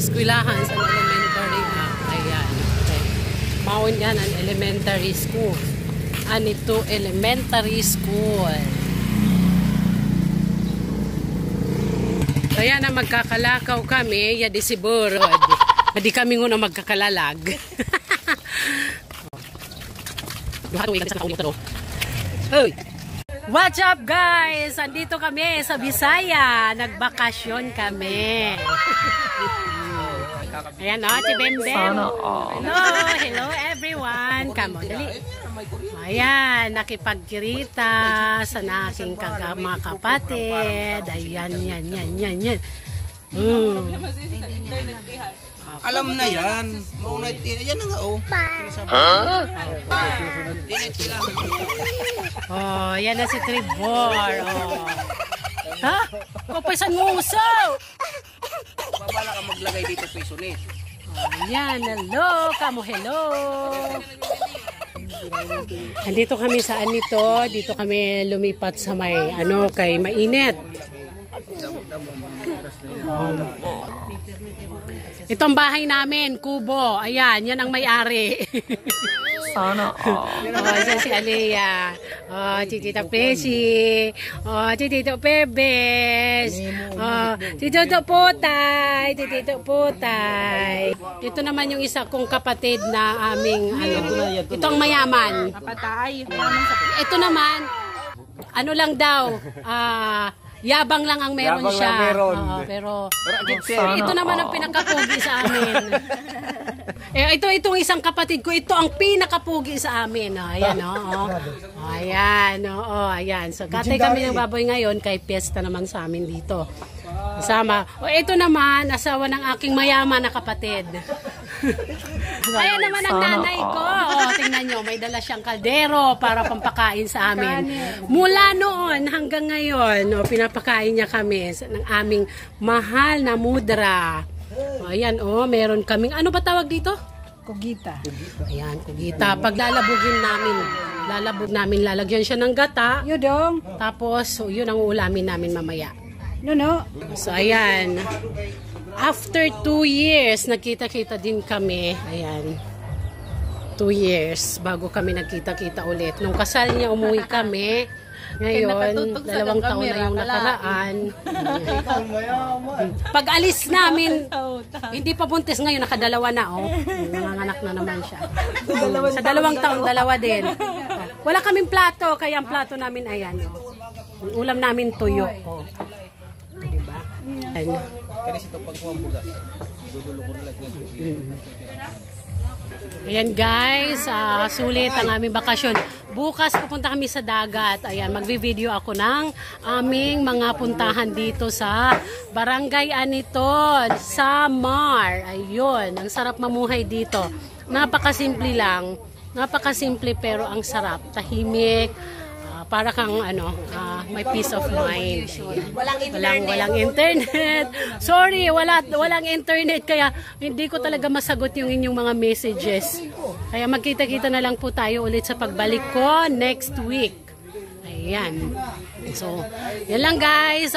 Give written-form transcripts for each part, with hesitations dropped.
eskwelahan sa elementary. Ayan. Okay. Maon yan ang elementary school. Anito elementary school. Kaya na magkakalakaw kami, yadi si Burod. Hindi kami nguna magkakalalag. What's up guys? Andito kami sa Bisaya. Nagbakasyon kami. Ayan o, si Bembem. Hello everyone. Come on, dali. Ayan, nakipagkirita sa aking mga kapatid. Ayan, yan. Alam na yan. Yan na nga, oh. Oh, yan na si Trevor. Oh. Ha? Kapasan mo usaw. Babala ka maglagay dito piso ni. Oh, yan, hello. Hello. Andito kami sa anito. Dito kami lumipat sa may, kay mainit. Itong bahay namin, kubo. Ayan, yan ang may-ari. Sana yan si Alea. Si Tita Presi. Si Tito Pebes. Si Tito Potay. Si Tito Potay. Ito naman yung isa kong kapatid na aming, ito ang mayaman. Ito naman, lang daw, yabang lang ang meron yabang siya. Meron. Pero ito naman ang pinakapugi sa amin. Itong isang kapatid ko, ito ang pinakapugi sa amin. Ayan, ayan. So, katay kami ng baboy ngayon, kay piyesta naman sa amin dito. Kasama. Ito naman, asawa ng aking mayaman na kapatid. Kaya naman ang nanay ko. Tingnan nyo, may dala siyang kaldero para pampakain sa amin. Mula noon hanggang ngayon, pinapakain niya kami ng aming mahal na mudra. Ayan, meron kaming, ano ba tawag dito? Kugita. Ayan, kugita. Pag lalabog namin, lalagyan siya ng gata. Yudong. Tapos, yun ang uulamin namin mamaya. No. So, ayan. After 2 years, nagkita-kita din kami. Ayan. 2 years bago kami nagkita-kita ulit. Nung kasal niya, umuwi kami. Ngayon, 2 taon na yung nakaraan. Pag alis namin, hindi pa buntis ngayon, nakadalawa na, nanganganak na naman siya. Sa 2 taon, 2 din. Wala kaming plato, kaya ang plato namin, ayan. Ulam namin tuyo. Diba? Ayan guys, sulit ang aming bakasyon. Bukas pupunta kami sa dagat. Ayan, magvi-video ako ng aming mga puntahan dito sa Barangay Aniton, Samar. Ayun, ang sarap mamuhay dito. Napakasimple lang. Napakasimple pero ang sarap. Tahimik. Para kang may peace of mind. Walang internet. Sorry, walang internet kaya hindi ko talaga masagot yung inyong mga messages. Kaya magkita-kita na lang po tayo ulit sa pagbalik ko next week. Ayan. So, yan lang guys.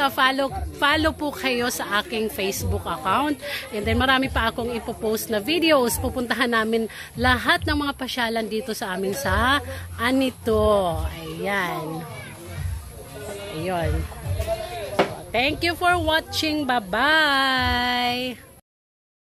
Follow po kayo sa aking Facebook account. And then marami pa akong ipopost na videos. Pupuntahan namin lahat ng mga pasyalan dito sa amin sa Anito. Ayan. Ayun. Thank you for watching. Bye-bye.